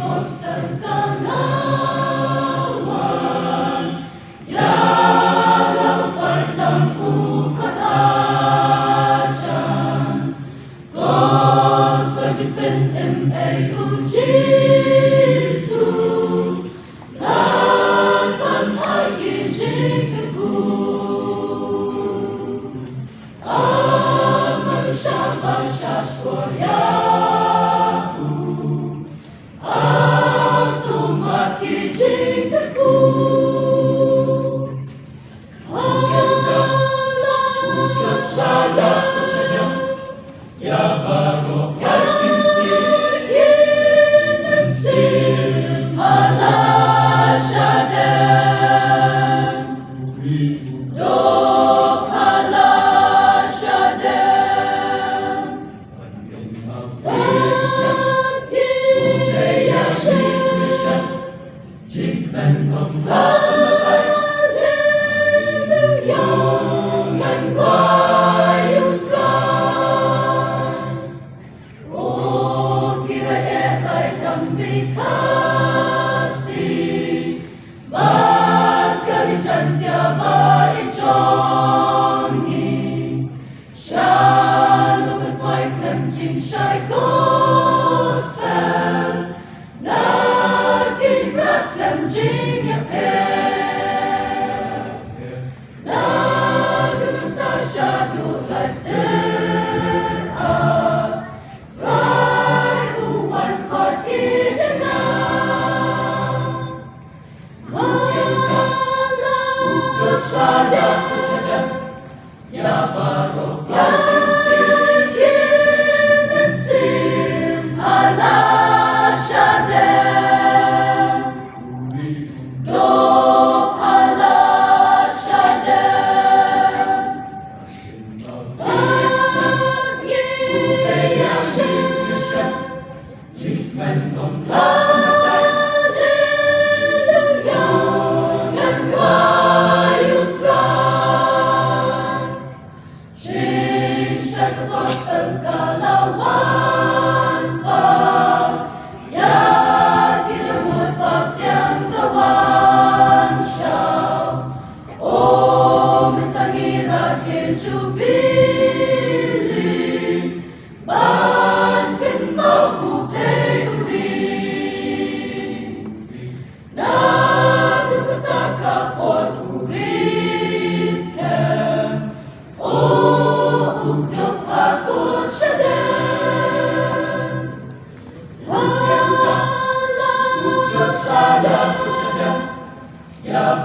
Diyos kagalawan, yarapan ng ukatajan, Gos kajipen M-A-U-G-Su, lapan ay ijikaku, manusia basyas Korea, aku mati jikaku. Ya barok ya kinsin hala syadem dok hala syadem budaya Indonesia jingmen haleluya ngan kasih bagari tiaba ijongi shalom and white cleansing shy gospel naging rat cleansing yapel naging tasya dulat ya barok ya kinsin hala syadem dok hala syadem budaya Indonesia jingmen haleluya ngan kalauan pa ya dilemut bab yang kawan syau oh mentangi rakyat jubili ban kenal bupe uri nadu ketaka pot uriskem oh uknyok aku sadar, ya